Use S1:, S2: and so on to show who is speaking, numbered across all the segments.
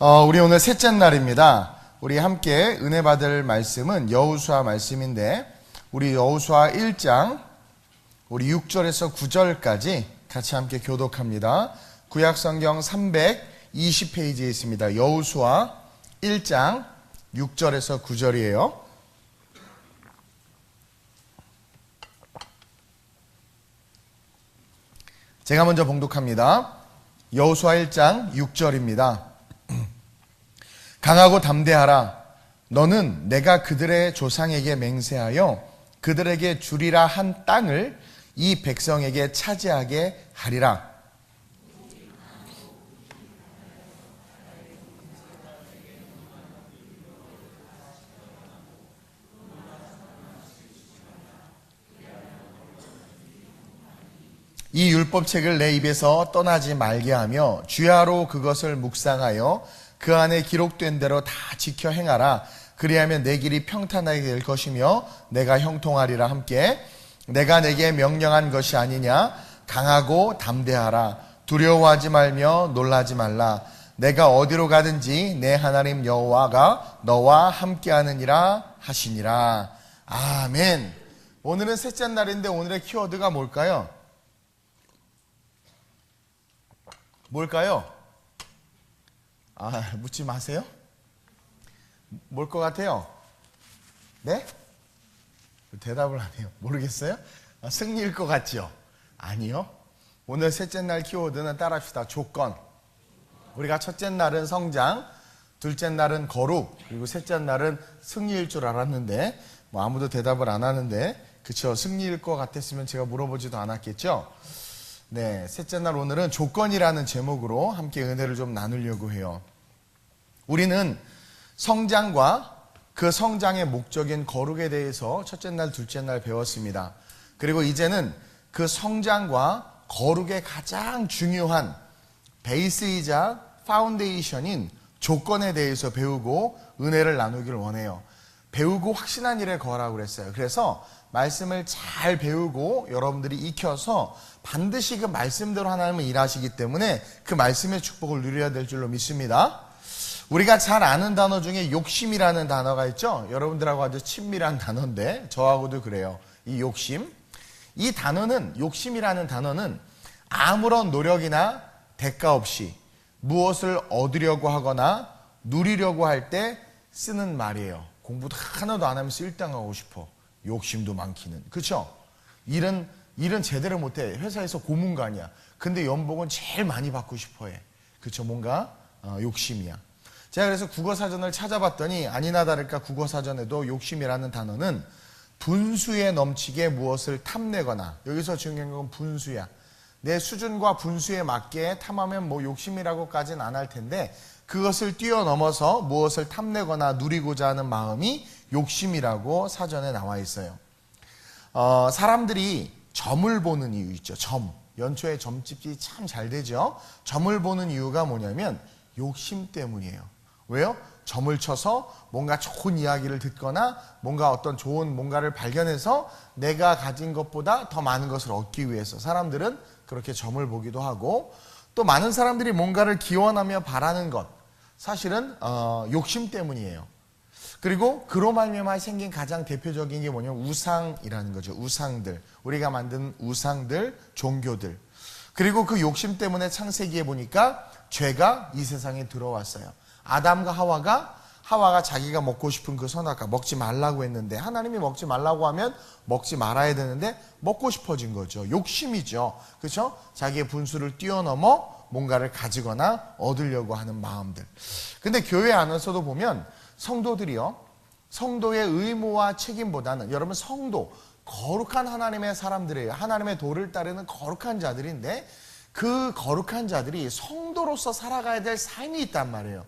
S1: 우리 오늘 셋째 날입니다. 우리 함께 은혜 받을 말씀은 여호수아 말씀인데, 우리 여호수아 1장 우리 6절에서 9절까지 같이 함께 교독합니다. 구약성경 320페이지에 있습니다. 여호수아 1장 6절에서 9절이에요. 제가 먼저 봉독합니다. 여호수아 1장 6절입니다. 강하고 담대하라. 너는 내가 그들의 조상에게 맹세하여 그들에게 주리라 한 땅을 이 백성에게 차지하게 하리라. 이 율법책을 내 입에서 떠나지 말게 하며 주야로 그것을 묵상하여 그 안에 기록된 대로 다 지켜 행하라. 그리하면 내 길이 평탄하게 될 것이며 내가 형통하리라. 함께 내가 내게 명령한 것이 아니냐. 강하고 담대하라. 두려워하지 말며 놀라지 말라. 내가 어디로 가든지 내 하나님 여호와가 너와 함께하느니라 하시니라. 아멘. 오늘은 셋째 날인데 오늘의 키워드가 뭘까요? 뭘까요? 묻지 마세요. 뭘 것 같아요? 네? 대답을 안 해요. 모르겠어요? 승리일 것 같죠? 아니요. 오늘 셋째 날 키워드는 따라합시다. 조건. 우리가 첫째 날은 성장, 둘째 날은 거룩, 그리고 셋째 날은 승리일 줄 알았는데 아무도 대답을 안 하는데, 그쵸? 승리일 것 같았으면 제가 물어보지도 않았겠죠? 네, 셋째 날 오늘은 조건이라는 제목으로 함께 은혜를 좀 나누려고 해요. 우리는 성장과 그 성장의 목적인 거룩에 대해서 첫째 날, 둘째 날 배웠습니다. 그리고 이제는 그 성장과 거룩의 가장 중요한 베이스이자 파운데이션인 조건에 대해서 배우고 은혜를 나누기를 원해요. 배우고 확신한 일에 거하라고 그랬어요. 그래서 말씀을 잘 배우고 여러분들이 익혀서 반드시 그 말씀대로 하나님은 일하시기 때문에 그 말씀의 축복을 누려야 될 줄로 믿습니다. 우리가 잘 아는 단어 중에 욕심이라는 단어가 있죠. 여러분들하고 아주 친밀한 단어인데 저하고도 그래요. 이 욕심. 이 단어는, 욕심이라는 단어는 아무런 노력이나 대가 없이 무엇을 얻으려고 하거나 누리려고 할 때 쓰는 말이에요. 공부도 하나도 안 하면서 1등 하고 싶어. 욕심도 많기는. 그렇죠? 일은 제대로 못해. 회사에서 고문관이야. 근데 연봉은 제일 많이 받고 싶어해. 그렇죠? 뭔가 욕심이야. 제가 그래서 국어사전을 찾아봤더니 아니나 다를까 국어사전에도 욕심이라는 단어는 분수에 넘치게 무엇을 탐내거나, 여기서 중요한 건 분수야. 내 수준과 분수에 맞게 탐하면 욕심이라고까지는 안 할 텐데 그것을 뛰어넘어서 무엇을 탐내거나 누리고자 하는 마음이 욕심이라고 사전에 나와 있어요. 사람들이 점을 보는 이유 있죠. 점. 연초에 점집이 참 잘 되죠. 점을 보는 이유가 뭐냐면 욕심 때문이에요. 왜요? 점을 쳐서 뭔가 좋은 이야기를 듣거나 뭔가 어떤 좋은 뭔가를 발견해서 내가 가진 것보다 더 많은 것을 얻기 위해서 사람들은 그렇게 점을 보기도 하고, 또 많은 사람들이 뭔가를 기원하며 바라는 것, 사실은 욕심 때문이에요. 그리고 그로 말미암아 생긴 가장 대표적인 게 뭐냐면 우상이라는 거죠. 우상들, 우리가 만든 우상들, 종교들. 그리고 그 욕심 때문에 창세기에 보니까 죄가 이 세상에 들어왔어요. 아담과 하와가 자기가 먹고 싶은 그 선악과 먹지 말라고 했는데 하나님이 먹지 말라고 하면 먹지 말아야 되는데 먹고 싶어진 거죠. 욕심이죠. 그렇죠? 자기의 분수를 뛰어넘어 뭔가를 가지거나 얻으려고 하는 마음들. 근데 교회 안에서도 보면 성도들이요, 성도의 의무와 책임보다는, 여러분 성도, 거룩한 하나님의 사람들이에요. 하나님의 도를 따르는 거룩한 자들인데 그 거룩한 자들이 성도로서 살아가야 될 삶이 있단 말이에요.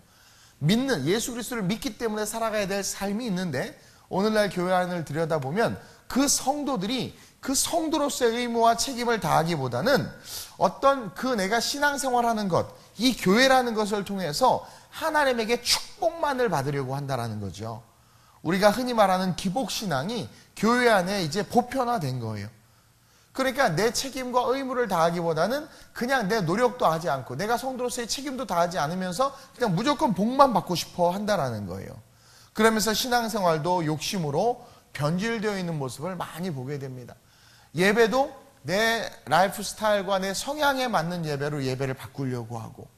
S1: 믿는, 예수 그리스도를 믿기 때문에 살아가야 될 삶이 있는데 오늘날 교회 안을 들여다보면 그 성도들이 그 성도로서의 의무와 책임을 다하기보다는 어떤 그 내가 신앙생활하는 것, 이 교회라는 것을 통해서 하나님에게 축복만을 받으려고 한다라는 거죠. 우리가 흔히 말하는 기복신앙이 교회 안에 이제 보편화된 거예요. 그러니까 내 책임과 의무를 다하기보다는 그냥 내 노력도 하지 않고 내가 성도로서의 책임도 다하지 않으면서 그냥 무조건 복만 받고 싶어 한다라는 거예요. 그러면서 신앙생활도 욕심으로 변질되어 있는 모습을 많이 보게 됩니다. 예배도 내 라이프 스타일과 내 성향에 맞는 예배로 예배를 바꾸려고 하고,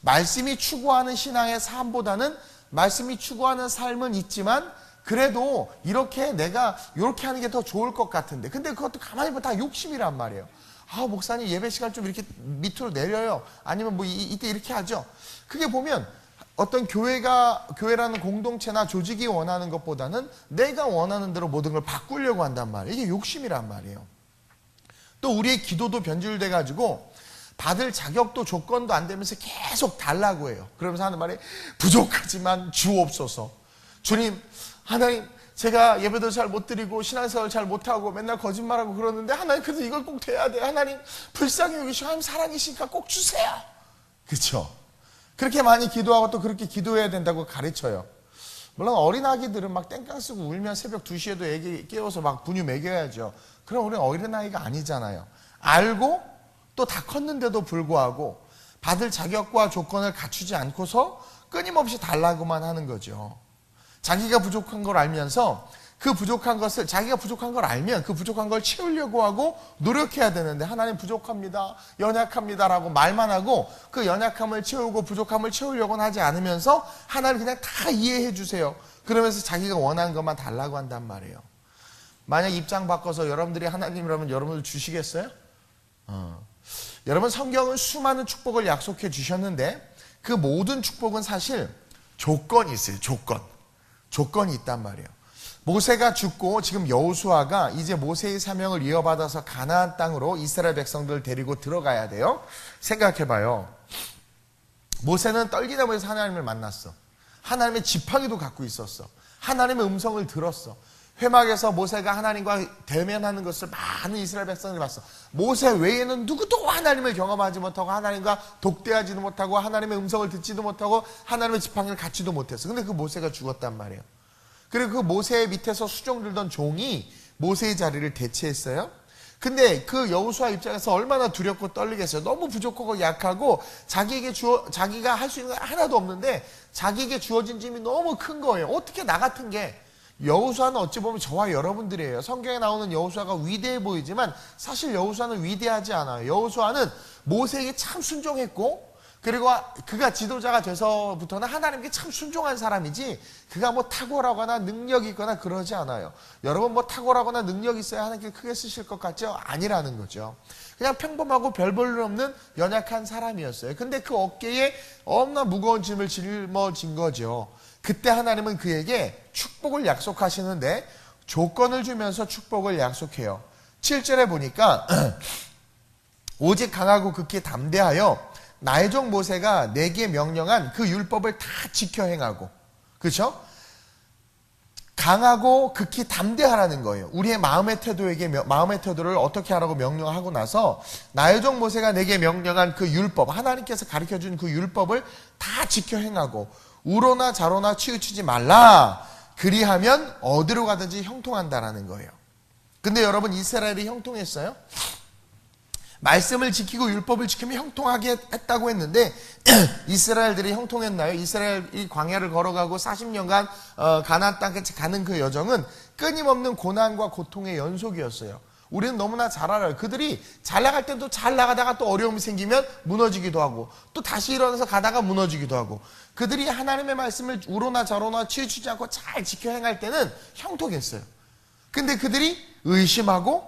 S1: 말씀이 추구하는 신앙의 삶보다는 말씀이 추구하는 삶은 있지만 그래도 이렇게 내가 이렇게 하는 게 더 좋을 것 같은데, 근데 그것도 가만히 보면 다 욕심이란 말이에요. 아, 목사님 예배 시간 좀 이렇게 밑으로 내려요. 아니면 뭐 이때 이렇게 하죠. 그게 보면 어떤 교회라는 공동체나 조직이 원하는 것보다는 내가 원하는 대로 모든 걸 바꾸려고 한단 말이에요. 이게 욕심이란 말이에요. 또 우리의 기도도 변질돼 가지고 받을 자격도 조건도 안 되면서 계속 달라고 해요. 그러면서 하는 말이 부족하지만 주옵소서. 주님, 하나님, 제가 예배도 잘 못 드리고 신앙생활 잘 못하고 맨날 거짓말하고 그러는데 하나님, 그래도 이걸 꼭 돼야 돼. 하나님, 불쌍히 여기시고 하나님 사랑이시니까 꼭 주세요. 그렇죠? 그렇게 많이 기도하고 또 그렇게 기도해야 된다고 가르쳐요. 물론 어린아기들은 막 땡깡 쓰고 울면 새벽 2시에도 애기 깨워서 막 분유 먹여야죠. 그럼 우리는 어린아이가 아니잖아요. 알고 또 다 컸는데도 불구하고 받을 자격과 조건을 갖추지 않고서 끊임없이 달라고만 하는 거죠. 자기가 부족한 걸 알면서 그 부족한 것을, 자기가 부족한 걸 알면 그 부족한 걸 채우려고 하고 노력해야 되는데, 하나님 부족합니다, 연약합니다라고 말만 하고 그 연약함을 채우고 부족함을 채우려고는 하지 않으면서 하나님 그냥 다 이해해 주세요. 그러면서 자기가 원하는 것만 달라고 한단 말이에요. 만약 입장 바꿔서 여러분들이 하나님이라면 여러분들 주시겠어요? 여러분, 성경은 수많은 축복을 약속해 주셨는데 그 모든 축복은 사실 조건이 있어요. 조건이 있단 말이에요. 모세가 죽고 지금 여호수아가 이제 모세의 사명을 이어받아서 가나안 땅으로 이스라엘 백성들을 데리고 들어가야 돼요. 생각해봐요. 모세는 떨기나무에서 하나님을 만났어. 하나님의 지팡이도 갖고 있었어. 하나님의 음성을 들었어. 회막에서 모세가 하나님과 대면하는 것을 많은 이스라엘 백성들이 봤어. 모세 외에는 누구도 하나님을 경험하지 못하고 하나님과 독대하지도 못하고 하나님의 음성을 듣지도 못하고 하나님의 지팡이를 갖지도 못했어. 근데 그 모세가 죽었단 말이에요. 그리고 그 모세 밑에서 수종 들던 종이 모세의 자리를 대체했어요. 근데 그 여호수아 입장에서 얼마나 두렵고 떨리겠어요. 너무 부족하고 약하고 자기가 할 수 있는 거 하나도 없는데 자기에게 주어진 짐이 너무 큰 거예요. 어떻게 나 같은 게, 여호수아는 어찌 보면 저와 여러분들이에요. 성경에 나오는 여호수아가 위대해 보이지만 사실 여호수아는 위대하지 않아요. 여호수아는 모세에게 참 순종했고, 그리고 그가 지도자가 돼서부터는 하나님께 참 순종한 사람이지 그가 뭐 탁월하거나 능력이 있거나 그러지 않아요. 여러분, 뭐 탁월하거나 능력이 있어야 하나님께 크게 쓰실 것 같죠? 아니라는 거죠. 그냥 평범하고 별 볼 일 없는 연약한 사람이었어요. 근데 그 어깨에 너무나 무거운 짐을 짊어진 거죠. 그때 하나님은 그에게 축복을 약속하시는데 조건을 주면서 축복을 약속해요. 7절에 보니까 오직 강하고 극히 담대하여 나의 종 모세가 내게 명령한 그 율법을 다 지켜 행하고, 그렇죠? 강하고 극히 담대하라는 거예요. 우리의 마음의 태도를 어떻게 하라고 명령하고 나서 나의 종 모세가 내게 명령한 그 율법, 하나님께서 가르쳐준 그 율법을 다 지켜 행하고 우로나 좌로나 치우치지 말라. 그리하면 어디로 가든지 형통한다라는 거예요. 근데 여러분, 이스라엘이 형통했어요? 말씀을 지키고 율법을 지키면 형통하게 했다고 했는데 이스라엘들이 형통했나요? 이스라엘이 광야를 걸어가고 40년간 가나안 땅까지 가는 그 여정은 끊임없는 고난과 고통의 연속이었어요. 우리는 너무나 잘 알아요. 그들이 잘 나갈 때도 잘 나가다가 또 어려움이 생기면 무너지기도 하고 또 다시 일어나서 가다가 무너지기도 하고, 그들이 하나님의 말씀을 우로나 좌로나 치우치지 않고 잘 지켜 행할 때는 형통했어요. 근데 그들이 의심하고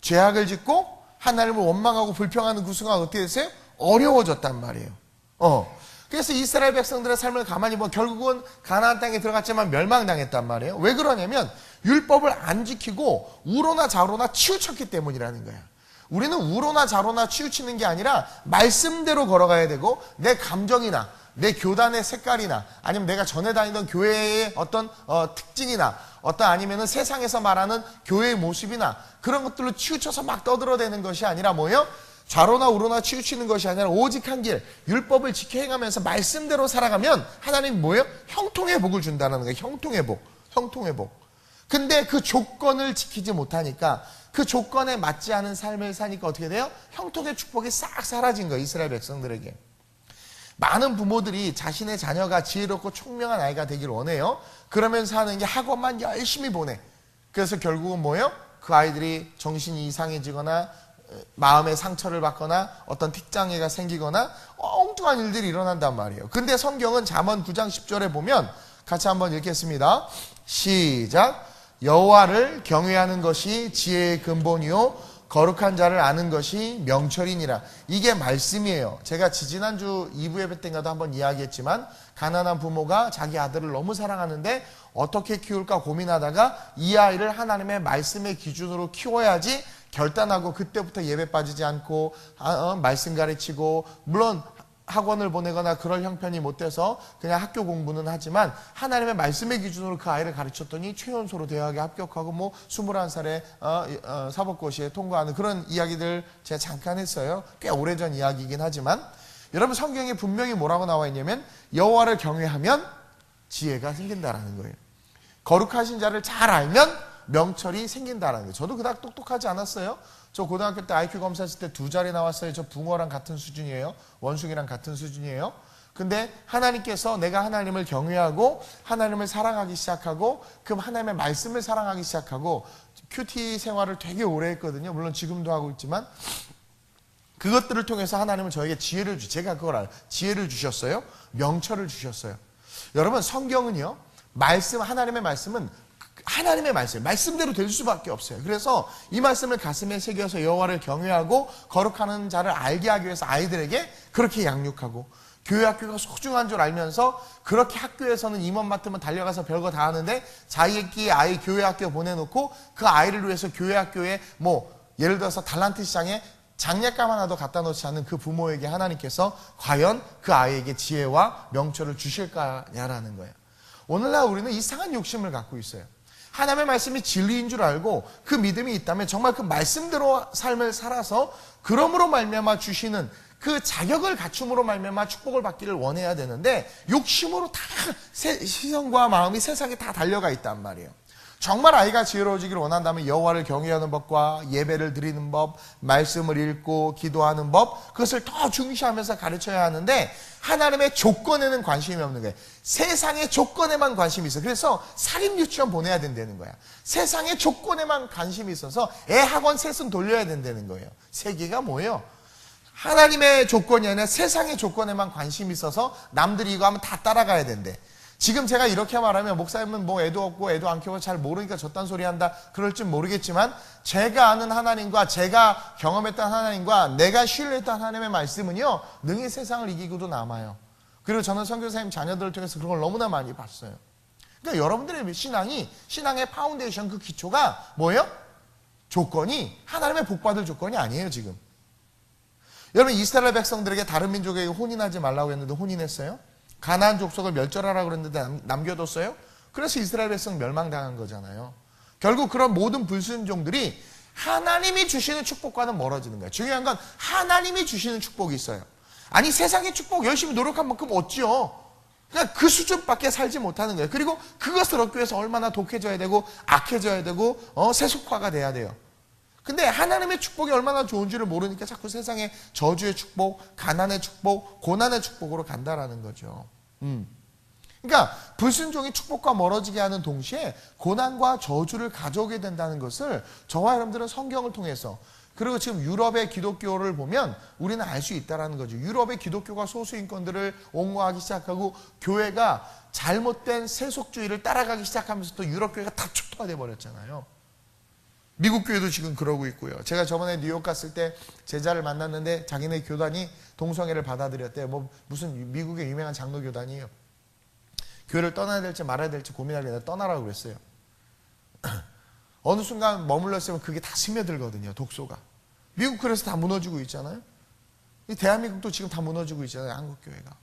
S1: 죄악을 짓고 하나님을 원망하고 불평하는 그 순간 어떻게 됐어요? 어려워졌단 말이에요. 그래서 이스라엘 백성들의 삶을 가만히 보면 결국은 가나안 땅에 들어갔지만 멸망당했단 말이에요. 왜 그러냐면 율법을 안 지키고 우로나 좌로나 치우쳤기 때문이라는 거야. 우리는 우로나 좌로나 치우치는 게 아니라 말씀대로 걸어가야 되고, 내 감정이나 내 교단의 색깔이나 아니면 내가 전에 다니던 교회의 어떤 특징이나 아니면은 세상에서 말하는 교회의 모습이나 그런 것들로 치우쳐서 막 떠들어대는 것이 아니라 뭐예요? 좌로나 우로나 치우치는 것이 아니라 오직 한 길, 율법을 지켜 행하면서 말씀대로 살아가면 하나님 뭐예요? 형통의 복을 준다는 거예요. 형통의 복. 근데 그 조건을 지키지 못하니까 그 조건에 맞지 않은 삶을 사니까 어떻게 돼요? 형통의 축복이 싹 사라진 거예요. 이스라엘 백성들에게. 많은 부모들이 자신의 자녀가 지혜롭고 총명한 아이가 되기를 원해요. 그러면서 하는 게 학원만 열심히 보내. 그래서 결국은 뭐예요? 그 아이들이 정신이 이상해지거나 마음의 상처를 받거나 어떤 틱장애가 생기거나 엉뚱한 일들이 일어난단 말이에요. 근데 성경은 잠언 9장 10절에 보면 같이 한번 읽겠습니다. 시작. 여호와를 경외하는 것이 지혜의 근본이요 거룩한 자를 아는 것이 명철이니라. 이게 말씀이에요. 제가 지지난주 2부 예배 때인가도 한번 이야기했지만 가난한 부모가 자기 아들을 너무 사랑하는데 어떻게 키울까 고민하다가 이 아이를 하나님의 말씀의 기준으로 키워야지 결단하고 그때부터 예배 빠지지 않고 말씀 가르치고 물론 학원을 보내거나 그럴 형편이 못 돼서 그냥 학교 공부는 하지만 하나님의 말씀의 기준으로 그 아이를 가르쳤더니 최연소로 대학에 합격하고 뭐 21살에 사법고시에 통과하는 그런 이야기들 제가 잠깐 했어요. 꽤 오래전 이야기이긴 하지만 여러분 성경에 분명히 뭐라고 나와 있냐면 여호와를 경외하면 지혜가 생긴다라는 거예요. 거룩하신 자를 잘 알면 명철이 생긴다라는 거예요. 저도 그닥 똑똑하지 않았어요. 저 고등학교 때 IQ 검사했을 때 2자리 나왔어요. 저 붕어랑 같은 수준이에요. 원숭이랑 같은 수준이에요. 근데 하나님께서 내가 하나님을 경외하고 하나님을 사랑하기 시작하고 그럼 하나님의 말씀을 사랑하기 시작하고 큐티 생활을 되게 오래 했거든요. 물론 지금도 하고 있지만 그것들을 통해서 하나님은 저에게 지혜를 제가 그걸 알아요. 지혜를 주셨어요. 명철을 주셨어요. 여러분 성경은요. 하나님의 말씀은 하나님의 말씀대로 될 수밖에 없어요. 그래서 이 말씀을 가슴에 새겨서 여호와를 경외하고 거룩하는 자를 알게 하기 위해서 아이들에게 그렇게 양육하고 교회 학교가 소중한 줄 알면서 그렇게 학교에서는 임원 맡으면 달려가서 별거 다 하는데 자기 아이 교회 학교 보내놓고 그 아이를 위해서 교회 학교에 뭐 예를 들어서 달란트 시장에 장례감 하나도 갖다 놓지 않는 그 부모에게 하나님께서 과연 그 아이에게 지혜와 명철을 주실까냐라는 거예요. 오늘날 우리는 이상한 욕심을 갖고 있어요. 하나님의 말씀이 진리인 줄 알고 그 믿음이 있다면 정말 그 말씀대로 삶을 살아서 그러므로 말미암아 주시는 그 자격을 갖춤으로 말미암아 축복을 받기를 원해야 되는데 욕심으로 다 시선과 마음이 세상에 다 달려가 있단 말이에요. 정말 아이가 지혜로워지기를 원한다면 여호와를 경외하는 법과 예배를 드리는 법, 말씀을 읽고 기도하는 법 그것을 더 중시하면서 가르쳐야 하는데 하나님의 조건에는 관심이 없는 거예요. 세상의 조건에만 관심이 있어. 그래서 사립 유치원 보내야 된다는 거야. 세상의 조건에만 관심이 있어서 애 학원 셋은 돌려야 된다는 거예요. 세계가 뭐예요? 하나님의 조건이 아니라 세상의 조건에만 관심이 있어서 남들이 이거 하면 다 따라가야 된대. 지금 제가 이렇게 말하면 목사님은 뭐 애도 없고 애도 안 키워서 잘 모르니까 저딴 소리 한다 그럴지 모르겠지만 제가 아는 하나님과 제가 경험했던 하나님과 내가 신뢰했던 하나님의 말씀은요 능히 세상을 이기고도 남아요. 그리고 저는 선교사님 자녀들을 통해서 그런 걸 너무나 많이 봤어요. 그러니까 여러분들의 신앙의 파운데이션 그 기초가 뭐예요? 조건이 하나님의 복받을 조건이 아니에요 지금. 여러분 이스라엘 백성들에게 다른 민족에게 혼인하지 말라고 했는데 혼인했어요? 가나안 족속을 멸절하라고 그랬는데 남겨뒀어요? 그래서 이스라엘 백성 멸망당한 거잖아요. 결국 그런 모든 불순종들이 하나님이 주시는 축복과는 멀어지는 거예요. 중요한 건 하나님이 주시는 축복이 있어요. 아니 세상의 축복 열심히 노력한 만큼 얻죠. 그러니까 그 수준밖에 살지 못하는 거예요. 그리고 그것을 얻기 위해서 얼마나 독해져야 되고 악해져야 되고 세속화가 돼야 돼요. 근데 하나님의 축복이 얼마나 좋은지를 모르니까 자꾸 세상의 저주의 축복, 가난의 축복, 고난의 축복으로 간다라는 거죠. 그러니까 불순종이 축복과 멀어지게 하는 동시에 고난과 저주를 가져오게 된다는 것을 저와 여러분들은 성경을 통해서 그리고 지금 유럽의 기독교를 보면 우리는 알 수 있다는 거죠. 유럽의 기독교가 소수인권들을 옹호하기 시작하고 교회가 잘못된 세속주의를 따라가기 시작하면서 또 유럽 교회가 다 축토화돼 버렸잖아요. 미국 교회도 지금 그러고 있고요. 제가 저번에 뉴욕 갔을 때 제자를 만났는데 자기네 교단이 동성애를 받아들였대요. 뭐 무슨 미국의 유명한 장로 교단이에요. 교회를 떠나야 될지 말아야 될지 고민하길래 떠나라고 그랬어요. 어느 순간 머물러 있으면 그게 다 스며들거든요. 독소가. 미국 그래서 다 무너지고 있잖아요. 이 대한민국도 지금 다 무너지고 있잖아요. 한국교회가.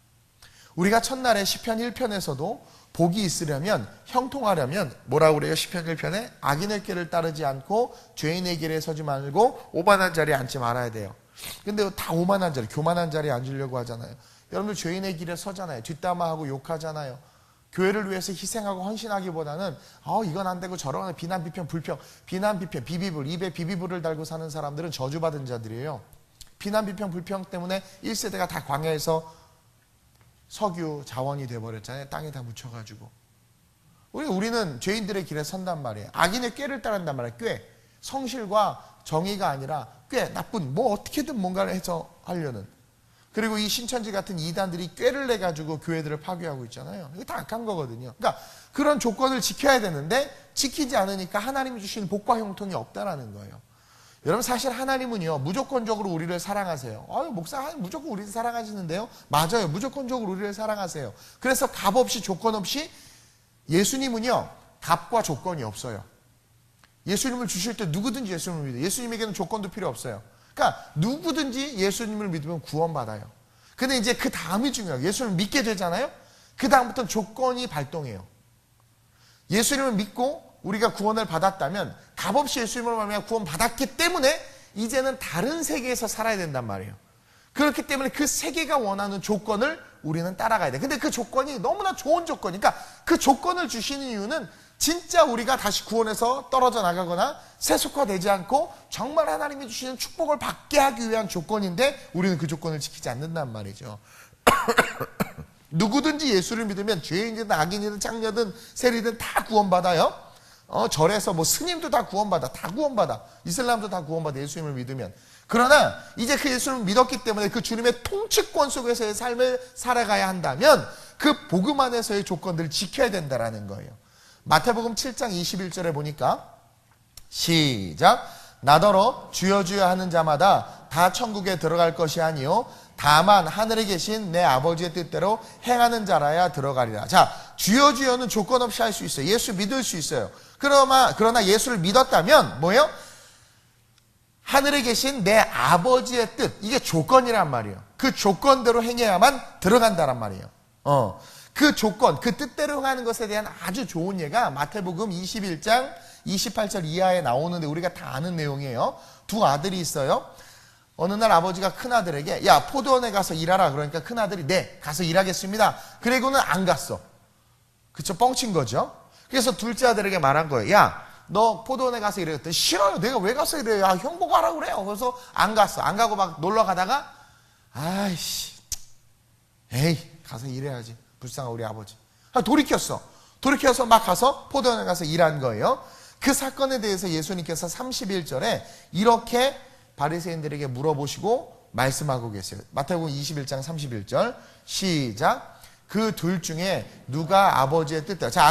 S1: 우리가 첫날에 시편 1편에서도 복이 있으려면 형통하려면 뭐라고 그래요? 시편 1편에 악인의 길을 따르지 않고 죄인의 길에 서지 말고 오만한 자리에 앉지 말아야 돼요. 근데 다 오만한 자리, 교만한 자리에 앉으려고 하잖아요. 여러분들 죄인의 길에 서잖아요. 뒷담화하고 욕하잖아요. 교회를 위해서 희생하고 헌신하기보다는 이건 안 되고 저런 비난, 비평, 불평, 비난, 비평, 비비불, 입에 비비불을 달고 사는 사람들은 저주받은 자들이에요. 비난, 비평, 불평 때문에 1세대가 다 광야에서 석유 자원이 돼버렸잖아요. 땅에 다 묻혀가지고. 우리는 죄인들의 길에 선단 말이에요. 악인의 꾀를 따른단 말이에요. 꾀. 성실과 정의가 아니라 꾀, 나쁜, 뭐 어떻게든 뭔가를 해서 하려는. 그리고 이 신천지 같은 이단들이 꾀를 내가지고 교회들을 파괴하고 있잖아요. 이거 다 악한 거거든요. 그러니까 그런 조건을 지켜야 되는데 지키지 않으니까 하나님이 주신 복과 형통이 없다라는 거예요. 여러분 사실 하나님은요 무조건적으로 우리를 사랑하세요. 목사 무조건 우리를 사랑하시는데요. 맞아요. 무조건적으로 우리를 사랑하세요. 그래서 값 없이 조건 없이 예수님은요 값과 조건이 없어요. 예수님을 주실 때 누구든지 예수님을 믿어요. 예수님에게는 조건도 필요 없어요. 그러니까 누구든지 예수님을 믿으면 구원받아요. 근데 이제 그 다음이 중요해요. 예수님을 믿게 되잖아요. 그 다음부터는 조건이 발동해요. 예수님을 믿고 우리가 구원을 받았다면 값없이 예수님을 말미암아 구원받았기 때문에 이제는 다른 세계에서 살아야 된단 말이에요. 그렇기 때문에 그 세계가 원하는 조건을 우리는 따라가야 돼. 근데 그 조건이 너무나 좋은 조건이니까 그 조건을 주시는 이유는 진짜 우리가 다시 구원에서 떨어져 나가거나 세속화되지 않고 정말 하나님이 주시는 축복을 받게 하기 위한 조건인데 우리는 그 조건을 지키지 않는단 말이죠. 누구든지 예수를 믿으면 죄인이든 악인이든 창녀든 세리든 다 구원받아요. 절에서 뭐 스님도 다 구원받아. 다 구원받아. 이슬람도 다 구원받아. 예수님을 믿으면. 그러나 이제 그 예수님을 믿었기 때문에 그 주님의 통치권 속에서의 삶을 살아가야 한다면 그 복음 안에서의 조건들을 지켜야 된다라는 거예요. 마태복음 7장 21절에 보니까 시작. 나더러 주여 주여 하는 자마다 다 천국에 들어갈 것이 아니요 다만 하늘에 계신 내 아버지의 뜻대로 행하는 자라야 들어가리라. 자, 주여 주여는 조건 없이 할 수 있어요. 예수 믿을 수 있어요. 그러나 예수를 믿었다면 뭐예요? 하늘에 계신 내 아버지의 뜻, 이게 조건이란 말이에요. 그 조건대로 행해야만 들어간다란 말이에요. 그 조건, 그 뜻대로 행하는 것에 대한 아주 좋은 예가 마태복음 21장 28절 이하에 나오는데 우리가 다 아는 내용이에요. 두 아들이 있어요. 어느 날 아버지가 큰아들에게 야 포도원에 가서 일하라. 그러니까 큰아들이 네 가서 일하겠습니다. 그리고는 안 갔어. 그쵸? 뻥친 거죠. 그래서 둘째 아들에게 말한 거예요. 야 너 포도원에 가서 일하랬더니 싫어요. 내가 왜 가서 일해요? 야 형 보고 하라고 그래요. 그래서 안 갔어. 안 가고 막 놀러 가다가 아이씨 에이 가서 일해야지. 불쌍한 우리 아버지. 돌이켰어 막 가서 포도원에 가서 일한 거예요. 그 사건에 대해서 예수님께서 31절에 이렇게 바리새인들에게 물어보시고 말씀하고 계세요. 마태복음 21장 31절 시작. 그 둘 중에 누가 아버지의 뜻대로. 자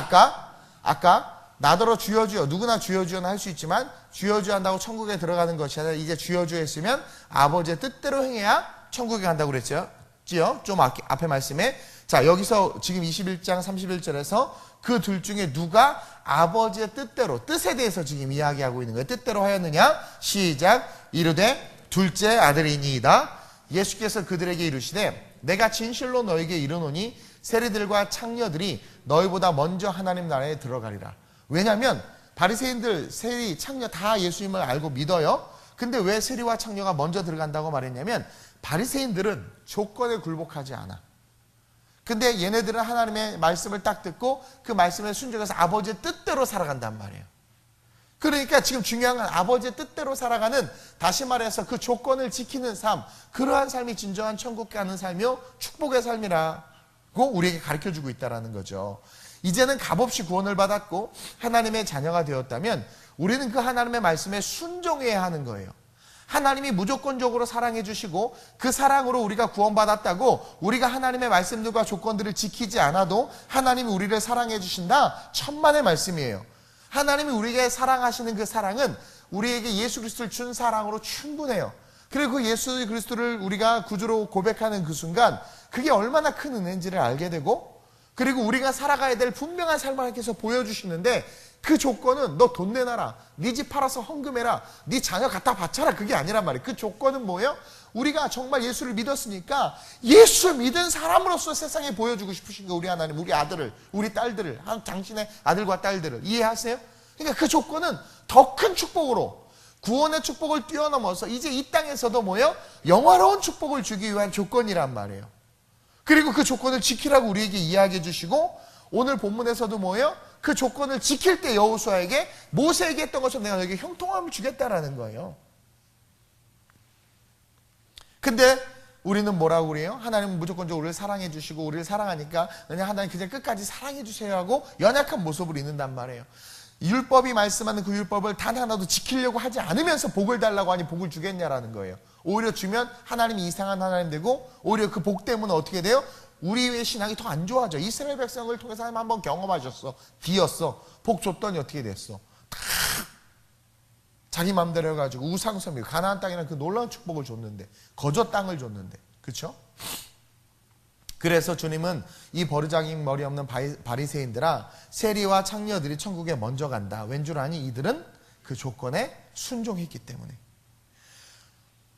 S1: 아까 나더러 주여 주여, 누구나 주여 주여는 할 수 있지만 주여 주여 한다고 천국에 들어가는 것이 아니라 이제 주여 주여 했으면 아버지의 뜻대로 행해야 천국에 간다고 그랬죠. 좀 앞에 말씀에. 자, 여기서 지금 21장 31절에서 그 둘 중에 누가 아버지의 뜻대로, 뜻에 대해서 지금 이야기하고 있는 거예요. 뜻대로 하였느냐? 시작. 이르되 둘째 아들이니이다. 예수께서 그들에게 이르시되 내가 진실로 너에게 이르노니 세리들과 창녀들이 너희보다 먼저 하나님 나라에 들어가리라. 왜냐하면 바리새인들, 세리, 창녀 다 예수님을 알고 믿어요. 근데 왜 세리와 창녀가 먼저 들어간다고 말했냐면 바리새인들은 조건에 굴복하지 않아. 근데 얘네들은 하나님의 말씀을 딱 듣고 그 말씀에 순종해서 아버지의 뜻대로 살아간단 말이에요. 그러니까 지금 중요한 건 아버지의 뜻대로 살아가는, 다시 말해서 그 조건을 지키는 삶, 그러한 삶이 진정한 천국 가는 삶이요 축복의 삶이라고 우리에게 가르쳐주고 있다는 거죠. 이제는 값없이 구원을 받았고 하나님의 자녀가 되었다면 우리는 그 하나님의 말씀에 순종해야 하는 거예요. 하나님이 무조건적으로 사랑해 주시고 그 사랑으로 우리가 구원받았다고 우리가 하나님의 말씀들과 조건들을 지키지 않아도 하나님이 우리를 사랑해 주신다? 천만의 말씀이에요. 하나님이 우리에게 사랑하시는 그 사랑은 우리에게 예수 그리스도를 준 사랑으로 충분해요. 그리고 그 예수 그리스도를 우리가 구주로 고백하는 그 순간 그게 얼마나 큰 은혜인지를 알게 되고, 그리고 우리가 살아가야 될 분명한 삶을 하나님께서 보여주시는데 그 조건은 너 돈 내놔라, 네 집 팔아서 헌금해라, 네 자녀 갖다 바쳐라, 그게 아니란 말이에요. 그 조건은 뭐예요? 우리가 정말 예수를 믿었으니까 예수 믿은 사람으로서 세상에 보여주고 싶으신 거, 우리 하나님, 우리 아들을, 우리 딸들을, 당신의 아들과 딸들을. 이해하세요? 그러니까 그 조건은 더 큰 축복으로, 구원의 축복을 뛰어넘어서 이제 이 땅에서도 뭐예요? 영화로운 축복을 주기 위한 조건이란 말이에요. 그리고 그 조건을 지키라고 우리에게 이야기해 주시고 오늘 본문에서도 뭐예요? 그 조건을 지킬 때 여호수아에게 모세에게 했던 것처럼 내가 너에게 형통함을 주겠다라는 거예요. 근데 우리는 뭐라고 그래요? 하나님은 무조건적으로 우리를 사랑해 주시고 우리를 사랑하니까 그냥 하나님 그냥 끝까지 사랑해 주세요 하고 연약한 모습을 있는단 말이에요. 율법이 말씀하는 그 율법을 단 하나도 지키려고 하지 않으면서 복을 달라고 하니 복을 주겠냐라는 거예요. 오히려 주면 하나님이 이상한 하나님 되고 오히려 그 복 때문에 어떻게 돼요? 우리의 신앙이 더 안 좋아져. 이스라엘 백성을 통해서 하나님 한번 경험하셨어. 뒤였어. 복 줬더니 어떻게 됐어? 다 자기 마음대로 해가지고 우상섬이 가나안 땅이라는 그 놀라운 축복을 줬는데 거저 땅을 줬는데 그렇죠? 그래서 주님은 이 버르장인 머리 없는 바리새인들아 세리와 창녀들이 천국에 먼저 간다. 왠 줄 아니? 이들은 그 조건에 순종했기 때문에.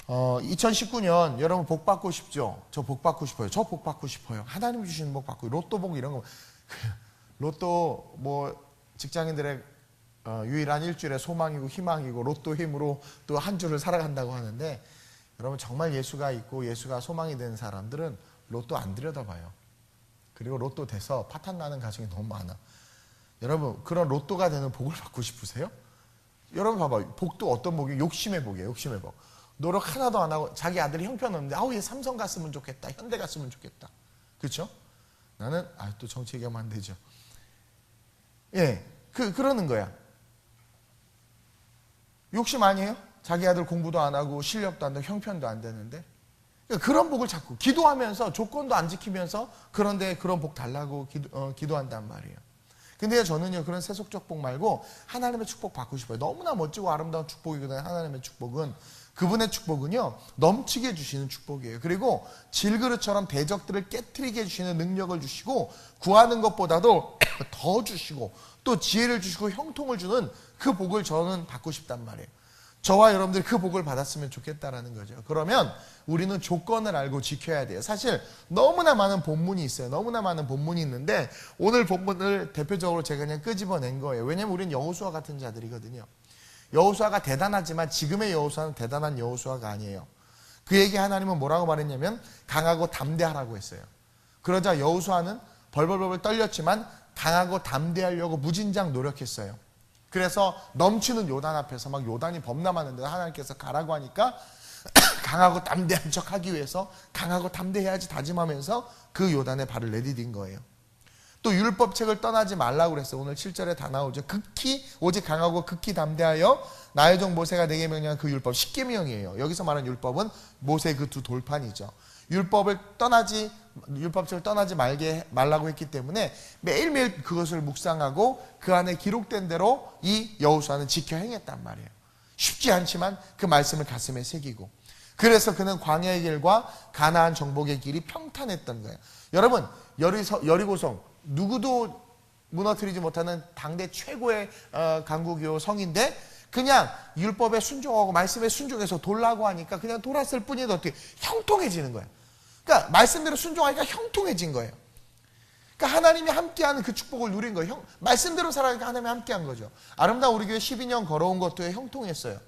S1: 2019년 여러분 복 받고 싶죠? 저 복 받고 싶어요. 저 복 받고 싶어요. 하나님 주시는 복 받고 로또 복 이런 거 로또 뭐 직장인들의 유일한 일주일의 소망이고 희망이고 로또 힘으로 또 한 주를 살아간다고 하는데 여러분 정말 예수가 있고 예수가 소망이 된 사람들은 로또 안 들여다봐요. 그리고 로또 돼서 파탄 나는 가정이 너무 많아. 여러분 그런 로또가 되는 복을 받고 싶으세요? 여러분 봐봐요. 복도 어떤 복이에요? 욕심의 복이에요. 욕심의 복. 노력 하나도 안 하고 자기 아들이 형편없는데 아우 얘 삼성 갔으면 좋겠다. 현대 갔으면 좋겠다. 그렇죠? 나는 또 정치 얘기하면 안 되죠. 예, 그러는 거야. 욕심 아니에요? 자기 아들 공부도 안 하고 실력도 안 되고 형편도 안 되는데 그러니까 그런 복을 자꾸 기도하면서 조건도 안 지키면서 그런데 그런 복 달라고 기도한단 말이에요. 근데 저는요 그런 세속적 복 말고 하나님의 축복 받고 싶어요. 너무나 멋지고 아름다운 축복이거든요. 하나님의 축복은 그분의 축복은요 넘치게 주시는 축복이에요. 그리고 질그릇처럼 대적들을 깨트리게 해주시는 능력을 주시고 구하는 것보다도 더 주시고 또 지혜를 주시고 형통을 주는 그 복을 저는 받고 싶단 말이에요. 저와 여러분들이 그 복을 받았으면 좋겠다라는 거죠. 그러면 우리는 조건을 알고 지켜야 돼요. 사실 너무나 많은 본문이 있어요. 너무나 많은 본문이 있는데 오늘 본문을 대표적으로 제가 그냥 끄집어낸 거예요. 왜냐면 우리는 여호수아 같은 자들이거든요. 여호수아가 대단하지만 지금의 여호수아는 대단한 여호수아가 아니에요. 그에게 하나님은 뭐라고 말했냐면 강하고 담대하라고 했어요. 그러자 여호수아는 벌벌벌 떨렸지만 강하고 담대하려고 무진장 노력했어요. 그래서 넘치는 요단 앞에서 막 요단이 범람하는데 하나님께서 가라고 하니까 강하고 담대한 척 하기 위해서 강하고 담대해야지 다짐하면서 그 요단에 발을 내디딘 거예요. 또 율법책을 떠나지 말라고 그랬어요. 오늘 7절에 다 나오죠. 극히 오직 강하고 극히 담대하여 나의 종 모세가 내게 명령한 그 율법 10계명이에요. 여기서 말하는 율법은 모세의 그 두 돌판이죠. 율법책을 떠나지 말라고 했기 때문에 매일매일 그것을 묵상하고 그 안에 기록된 대로 이 여호수아는 지켜 행했단 말이에요. 쉽지 않지만 그 말씀을 가슴에 새기고 그래서 그는 광야의 길과 가나안 정복의 길이 평탄했던 거예요. 여러분 여리고성 누구도 무너뜨리지 못하는 당대 최고의 강국이요 성인데 그냥 율법에 순종하고 말씀에 순종해서 돌라고 하니까 그냥 돌았을 뿐인데 어떻게 형통해지는 거예요. 그러니까 말씀대로 순종하니까 형통해진 거예요. 그러니까 하나님이 함께하는 그 축복을 누린 거예요. 말씀대로 살아가니까 하나님이 함께한 거죠. 아름다운 우리 교회 12년 걸어온 것도 형통했어요.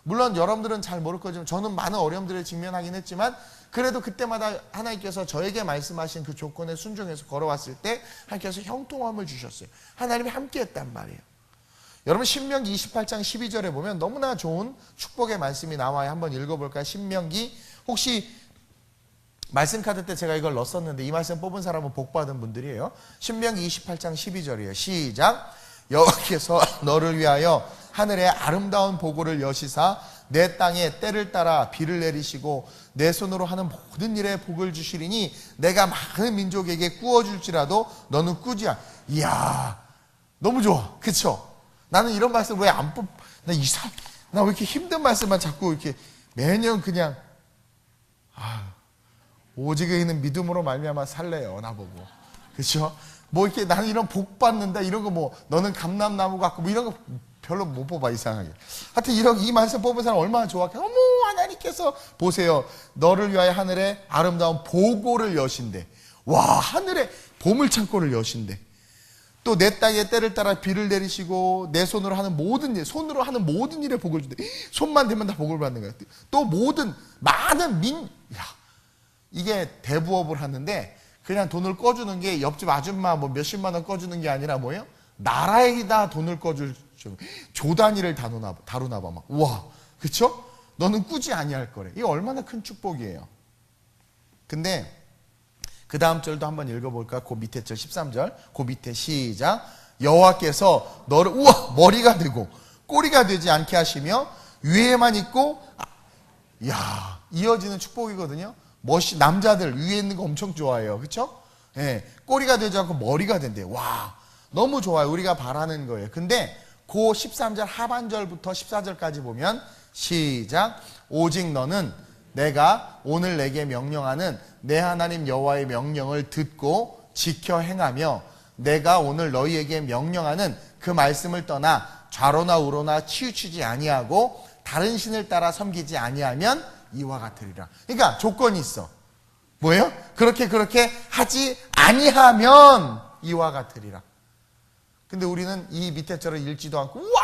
S1: 물론 여러분들은 잘 모를 거지만 저는 많은 어려움들을 직면하긴 했지만 그래도 그때마다 하나님께서 저에게 말씀하신 그 조건에 순종해서 걸어왔을 때 하나님께서 형통함을 주셨어요. 하나님이 함께했단 말이에요. 여러분 신명기 28장 12절에 보면 너무나 좋은 축복의 말씀이 나와요. 한번 읽어볼까요? 신명기 혹시 말씀 카드 때 제가 이걸 넣었었는데 이 말씀 뽑은 사람은 복 받은 분들이에요. 신명기 28장 12절이에요. 시작. 여호와께서 너를 위하여 하늘에 아름다운 보고를 여시사 내 땅에 때를 따라 비를 내리시고 내 손으로 하는 모든 일에 복을 주시리니 내가 많은 민족에게 꾸어줄지라도 너는 꾸지 않. 이야 너무 좋아. 그쵸? 나는 이런 말씀 왜 안 뽑? 나 왜 이렇게 힘든 말씀만 자꾸 이렇게 매년 그냥 오직에 있는 믿음으로 말미암아 살래요 나보고. 그쵸? 뭐 이렇게 나는 이런 복 받는다 이런 거 뭐 너는 감람나무 같고 뭐 이런 거 별로 못 뽑아 이상하게. 하여튼 이 말씀 뽑은 사람 얼마나 좋아해. 어머 하나님께서 보세요. 너를 위하여 하늘에 아름다운 보고를 여신대. 와 하늘에 보물창고를 여신대. 또 내 땅에 때를 따라 비를 내리시고 내 손으로 하는 모든 일에 복을 준대. 손만 대면 다 복을 받는 거야. 또 많은 이게 대부업을 하는데 그냥 돈을 꺼주는 게 옆집 아줌마 뭐 몇십만 원 꺼주는 게 아니라 뭐예요? 나라에다 돈을 꺼줄 조 단위를 다루나 봐. 막 우와, 그쵸? 너는 꾸지 아니할 거래. 이게 얼마나 큰 축복이에요. 근데 그 다음 절도 한번 읽어볼까? 그 밑에 절 13절. 그 밑에 시작. 여호와께서 너를 우와 머리가 되고 꼬리가 되지 않게 하시며 위에만 있고 야 이어지는 축복이거든요. 남자들 위에 있는 거 엄청 좋아해요. 그렇죠? 예, 꼬리가 되지 않고 머리가 된대. 와 너무 좋아요. 우리가 바라는 거예요. 근데 그 13절 하반절부터 14절까지 보면 시작. 오직 너는 내가 오늘 내게 명령하는 내 하나님 여호와의 명령을 듣고 지켜 행하며 내가 오늘 너희에게 명령하는 그 말씀을 떠나 좌로나 우로나 치우치지 아니하고 다른 신을 따라 섬기지 아니하면 이와 같으리라. 그러니까 조건이 있어. 뭐예요? 그렇게 하지 아니하면 이와 같으리라. 근데 우리는 이 밑에 절을 읽지도 않고 와!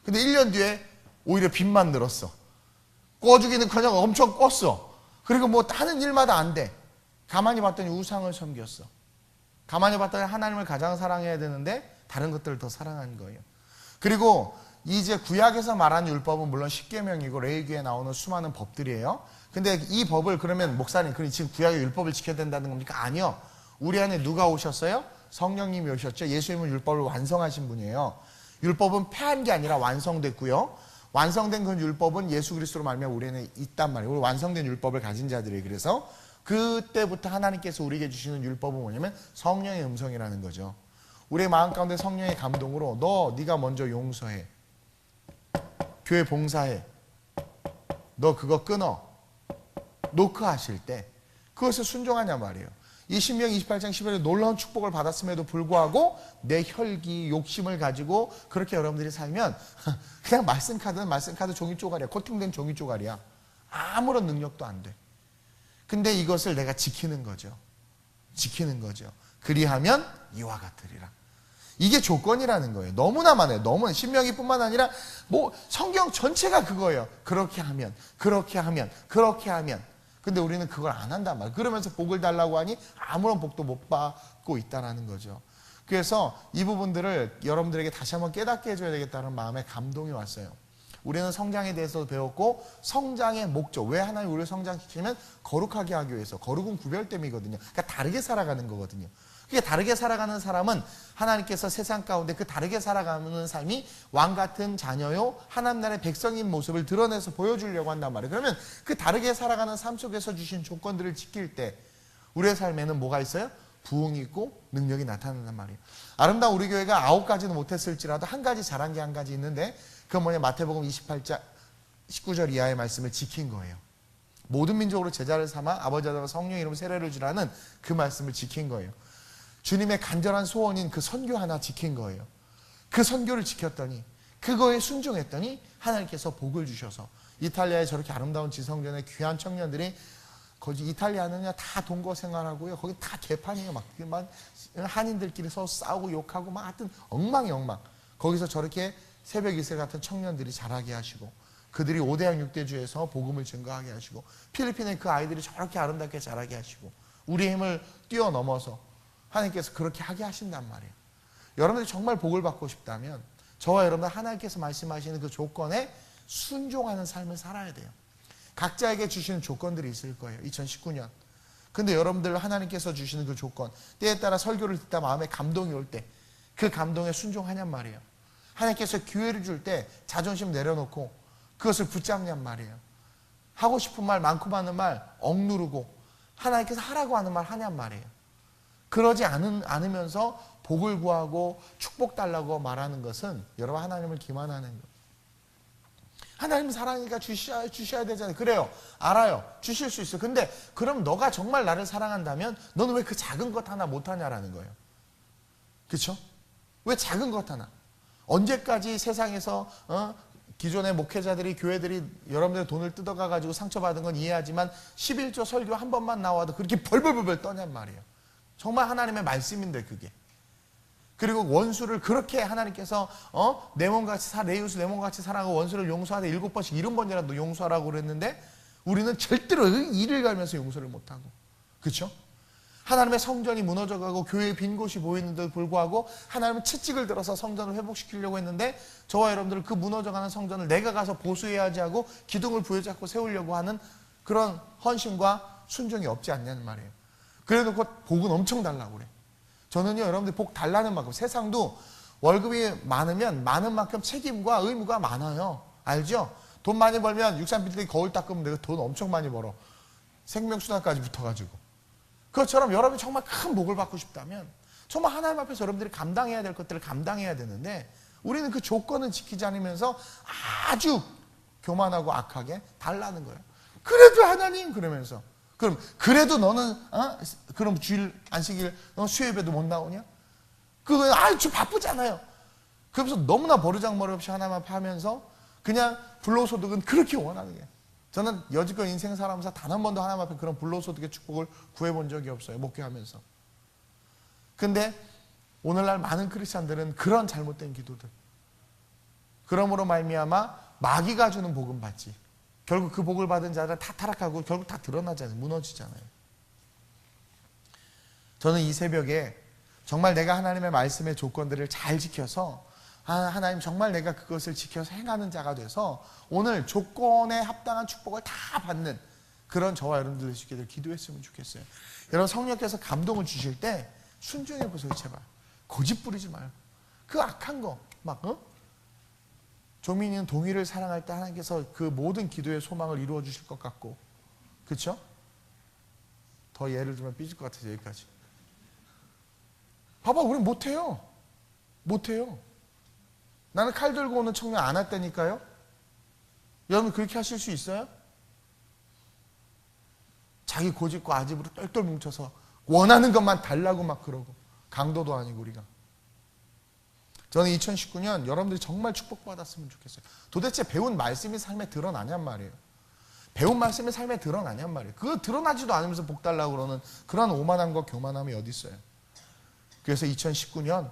S1: 근데 1년 뒤에 오히려 빚만 늘었어. 꺼주기는커녕 엄청 껐어. 그리고 뭐 하는 일마다 안 돼. 가만히 봤더니 우상을 섬겼어. 가만히 봤더니 하나님을 가장 사랑해야 되는데 다른 것들을 더 사랑한 거예요. 그리고 이제 구약에서 말하는 율법은 물론 십계명이고 레위기에 나오는 수많은 법들이에요. 근데 이 법을 그러면 목사님 지금 구약의 율법을 지켜야 된다는 겁니까? 아니요. 우리 안에 누가 오셨어요? 성령님이 오셨죠. 예수님은 율법을 완성하신 분이에요. 율법은 폐한 게 아니라 완성됐고요. 완성된 그 율법은 예수 그리스도로 말미암아 우리 안에 있단 말이에요. 우리 완성된 율법을 가진 자들이. 그래서 그때부터 하나님께서 우리에게 주시는 율법은 뭐냐면 성령의 음성이라는 거죠. 우리의 마음 가운데 성령의 감동으로 네가 먼저 용서해. 교회 봉사해. 너 그거 끊어. 노크하실 때 그것을 순종하냐 말이에요. 이 신명기 28장 11절에 놀라운 축복을 받았음에도 불구하고 내 혈기, 욕심을 가지고 그렇게 여러분들이 살면 그냥 말씀 카드 종이 쪼가리야. 코팅된 종이 쪼가리야. 아무런 능력도 안 돼. 근데 이것을 내가 지키는 거죠. 그리하면 이와 같으리라. 이게 조건이라는 거예요. 너무나 많아요. 너무 신명기뿐만 아니라 뭐 성경 전체가 그거예요. 그렇게 하면. 근데 우리는 그걸 안 한단 말이에요. 그러면서 복을 달라고 하니 아무런 복도 못 받고 있다는 거죠. 그래서 이 부분들을 여러분들에게 다시 한번 깨닫게 해줘야 되겠다는 마음에 감동이 왔어요. 우리는 성장에 대해서도 배웠고 성장의 목적, 왜 하나님 우리를 성장시키면 거룩하게 하기 위해서. 거룩은 구별됨이거든요. 그러니까 다르게 살아가는 거거든요. 그게 다르게 살아가는 사람은 하나님께서 세상 가운데 그 다르게 살아가는 삶이 왕같은 자녀요 하나님 나라의 백성인 모습을 드러내서 보여주려고 한단 말이에요. 그러면 그 다르게 살아가는 삶 속에서 주신 조건들을 지킬 때 우리의 삶에는 뭐가 있어요? 부흥이 있고 능력이 나타난단 말이에요. 아름다운 우리 교회가 9가지는 못했을지라도 한 가지 잘한 게 한 가지 있는데 그건 뭐냐? 마태복음 28장 19절 이하의 말씀을 지킨 거예요. 모든 민족으로 제자를 삼아 아버지 아들과 성령 이름으로 세례를 주라는 그 말씀을 지킨 거예요. 주님의 간절한 소원인 그 선교 하나 지킨 거예요. 그 선교를 지켰더니 그거에 순종했더니 하나님께서 복을 주셔서 이탈리아에 저렇게 아름다운 지성전에 귀한 청년들이 거기 이탈리아는요 다 동거 생활하고요 거기 다 개판이에요. 막 한인들끼리 서로 싸우고 욕하고 막 하여튼 엉망이 엉망. 거기서 저렇게 새벽 이슬 같은 청년들이 자라게 하시고 그들이 5대양 6대주에서 복음을 증거하게 하시고 필리핀의 그 아이들이 저렇게 아름답게 자라게 하시고 우리의 힘을 뛰어넘어서 하나님께서 그렇게 하게 하신단 말이에요. 여러분들이 정말 복을 받고 싶다면 저와 여러분들 하나님께서 말씀하시는 그 조건에 순종하는 삶을 살아야 돼요. 각자에게 주시는 조건들이 있을 거예요. 2019년. 근데 여러분들 하나님께서 주시는 그 조건, 때에 따라 설교를 듣다 마음에 감동이 올 때 그 감동에 순종하냔 말이에요. 하나님께서 기회를 줄 때 자존심 내려놓고 그것을 붙잡냔 말이에요. 하고 싶은 말 많고 많은 말 억누르고 하나님께서 하라고 하는 말 하냔 말이에요. 그러지 않으면서 복을 구하고 축복 달라고 말하는 것은 여러분 하나님을 기만하는 거예요. 하나님 사랑이니까 주셔야 되잖아요. 그래요. 알아요. 주실 수 있어요. 근데 그럼 너가 정말 나를 사랑한다면 너는 왜 그 작은 것 하나 못하냐라는 거예요. 그렇죠? 왜 작은 것 하나? 언제까지 세상에서 기존의 목회자들이 교회들이 여러분들의 돈을 뜯어가가지고 상처받은 건 이해하지만 11조 설교 한 번만 나와도 그렇게 벌벌벌 떠냔 말이에요. 정말 하나님의 말씀인데 그게. 그리고 원수를 그렇게 하나님께서 내 몸같이 내 이웃을 내 몸같이 사랑하고 원수를 용서하되 7번씩 70번이라도 용서하라고 그랬는데 우리는 절대로 이를 갈면서 용서를 못하고. 그렇죠? 하나님의 성전이 무너져가고 교회의 빈 곳이 보이는데도 불구하고 하나님은 채찍을 들어서 성전을 회복시키려고 했는데 저와 여러분들은 그 무너져가는 성전을 내가 가서 보수해야지 하고 기둥을 부여잡고 세우려고 하는 그런 헌신과 순종이 없지 않냐는 말이에요. 그래놓고 복은 엄청 달라고 그래. 저는요, 여러분들 복 달라는 만큼, 세상도 월급이 많으면 많은 만큼 책임과 의무가 많아요. 알죠? 돈 많이 벌면 63빌딩 거울 닦으면 내가 돈 엄청 많이 벌어. 생명수당까지 붙어가지고. 그것처럼 여러분이 정말 큰 복을 받고 싶다면 정말 하나님 앞에서 여러분들이 감당해야 될 것들을 감당해야 되는데 우리는 그 조건을 지키지 않으면서 아주 교만하고 악하게 달라는 거예요. 그래도 하나님 그러면서 그럼 그래도 너는 그럼 주일 안식일 너 수요예배도 못 나오냐? 그거 좀 바쁘잖아요. 그러면서 너무나 버르장머리 없이 하나님 앞에 하면서 그냥 불로소득은 그렇게 원하는 거예요. 저는 여지껏 인생 살아오면서 단 한 번도 하나님 앞에 그런 불로소득의 축복을 구해본 적이 없어요. 목회하면서. 근데 오늘날 많은 크리스찬들은 그런 잘못된 기도들, 그러므로 말미암아 마귀가 주는 복은 받지, 결국 그 복을 받은 자들은 다 타락하고 결국 다 드러나잖아요. 무너지잖아요. 저는 이 새벽에 정말 내가 하나님의 말씀의 조건들을 잘 지켜서 하나님 정말 내가 그것을 지켜서 행하는 자가 돼서 오늘 조건에 합당한 축복을 다 받는 그런 저와 여러분들 될 수 있게 기도했으면 좋겠어요. 여러분 성령께서 감동을 주실 때 순종해 보세요. 제발 고집 부리지 말고 그 악한 거 막 조민이는 동의를 사랑할 때 하나님께서 그 모든 기도의 소망을 이루어 주실 것 같고, 그렇죠? 더 예를 들면 삐질 것 같아서 여기까지. 봐봐, 우린 못해요. 못해요. 나는 칼 들고 오는 청년 안 왔다니까요. 여러분 그렇게 하실 수 있어요? 자기 고집과 아집으로 똘똘 뭉쳐서 원하는 것만 달라고 막 그러고, 강도도 아니고 우리가. 저는 2019년 여러분들이 정말 축복받았으면 좋겠어요. 도대체 배운 말씀이 삶에 드러나냔 말이에요. 배운 말씀이 삶에 드러나냔 말이에요. 그거 드러나지도 않으면서 복 달라고 그러는 그런 오만함과 교만함이 어디 있어요. 그래서 2019년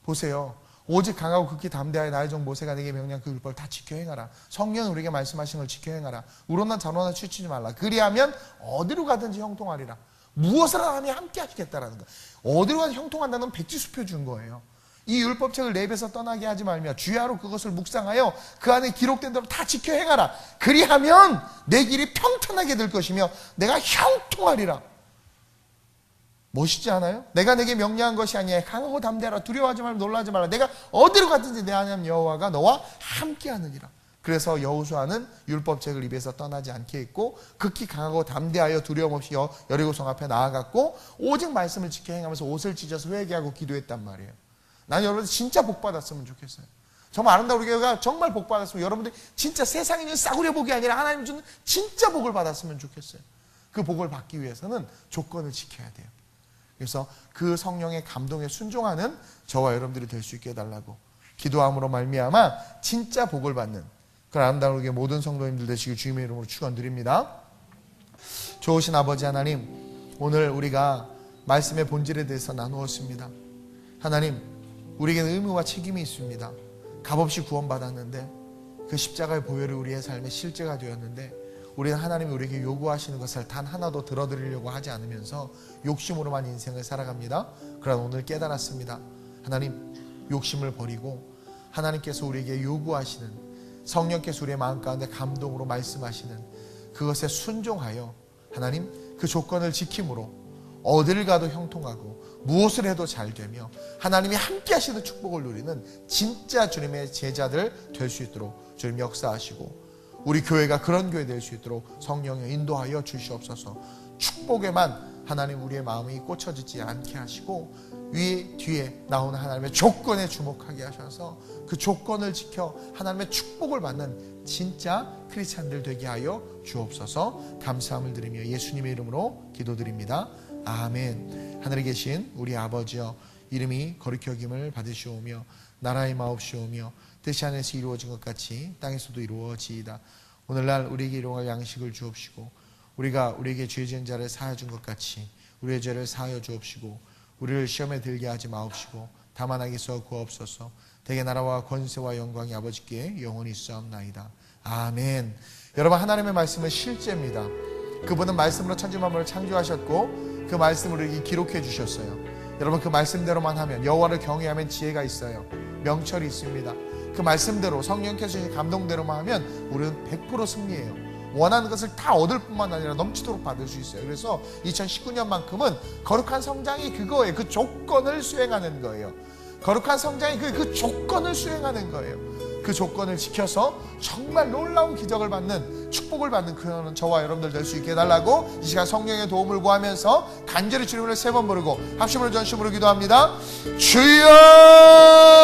S1: 보세요. 오직 강하고 극히 담대하여 나의 종 모세가 내게 명령한 그 율법을 다 지켜 행하라. 성령은 우리에게 말씀하신 걸 지켜 행하라. 우로나 자로나 치우치지 말라. 그리하면 어디로 가든지 형통하리라. 무엇을 하며 함께 하시겠다라는 거. 어디로 가든지 형통한다는 백지수표 준 거예요. 이 율법책을 내 입에서 떠나게 하지 말며 주야로 그것을 묵상하여 그 안에 기록된 대로 다 지켜 행하라. 그리하면 내 길이 평탄하게 될 것이며 내가 형통하리라. 멋있지 않아요? 내가 내게 명령한 것이 아니야. 강하고 담대하라. 두려워하지 말고 놀라지 말라. 내가 어디로 가든지 내 하나님 여호와가 너와 함께 하느니라. 그래서 여호수아는 율법책을 입에서 떠나지 않게 했고 극히 강하고 담대하여 두려움 없이 여리고성 앞에 나아갔고 오직 말씀을 지켜 행하면서 옷을 찢어서 회개하고 기도했단 말이에요. 난 여러분들 진짜 복 받았으면 좋겠어요. 정말 아름다운 우리 교회가 정말 복 받았으면 여러분들 진짜 세상에 있는 싸구려 복이 아니라 하나님 주는 진짜 복을 받았으면 좋겠어요. 그 복을 받기 위해서는 조건을 지켜야 돼요. 그래서 그 성령의 감동에 순종하는 저와 여러분들이 될 수 있게 해달라고 기도함으로 말미암아 진짜 복을 받는 그런 아름다운 우리 모든 성도님들 되시길 주님의 이름으로 축원드립니다. 좋으신 아버지 하나님, 오늘 우리가 말씀의 본질에 대해서 나누었습니다. 하나님, 우리에게는 의무와 책임이 있습니다. 값없이 구원받았는데 그 십자가의 보혈이 우리의 삶의 실제가 되었는데 우리는 하나님이 우리에게 요구하시는 것을 단 하나도 들어드리려고 하지 않으면서 욕심으로만 인생을 살아갑니다. 그러나 오늘 깨달았습니다. 하나님, 욕심을 버리고 하나님께서 우리에게 요구하시는, 성령께서 우리의 마음 가운데 감동으로 말씀하시는 그것에 순종하여 하나님 그 조건을 지킴으로 어딜 가도 형통하고 무엇을 해도 잘 되며 하나님이 함께 하시는 축복을 누리는 진짜 주님의 제자들 될 수 있도록 주님 역사하시고 우리 교회가 그런 교회 될 수 있도록 성령에 인도하여 주시옵소서. 축복에만 하나님 우리의 마음이 꽂혀지지 않게 하시고 위에 뒤에 나오는 하나님의 조건에 주목하게 하셔서 그 조건을 지켜 하나님의 축복을 받는 진짜 크리스찬들 되게 하여 주옵소서. 감사함을 드리며 예수님의 이름으로 기도드립니다. 아멘. 하늘에 계신 우리 아버지여, 이름이 거룩히 여김을 받으시오며 나라의 마옵시오며 뜻이 하늘에서 이루어진 것 같이 땅에서도 이루어지이다. 오늘날 우리에게 일용할 양식을 주옵시고 우리가 우리에게 죄 지은 자를 사하여 준 것 같이 우리의 죄를 사하여 주옵시고 우리를 시험에 들게 하지 마옵시고 다만 악에서 구하옵소서. 대개 나라와 권세와 영광이 아버지께 영원히 있사옵나이다. 아멘. 여러분, 하나님의 말씀은 실제입니다. 그분은 말씀으로 천지 만물을 창조하셨고 그 말씀을 우리에게 기록해 주셨어요. 여러분, 그 말씀대로만 하면, 여호와를 경외하면 지혜가 있어요. 명철이 있습니다. 그 말씀대로, 성령께서 주신 감동대로만 하면 우리는 100% 승리해요. 원하는 것을 다 얻을 뿐만 아니라 넘치도록 받을 수 있어요. 그래서 2019년만큼은 거룩한 성장이 그거예요. 그 조건을 수행하는 거예요. 거룩한 성장이 그 조건을 수행하는 거예요. 그 조건을 지켜서 정말 놀라운 기적을 받는, 축복을 받는 그런 저와 여러분들 될 수 있게 해달라고 이 시간 성령의 도움을 구하면서 간절히 주님을 3번 부르고 합심으로 전심으로 기도합니다. 주여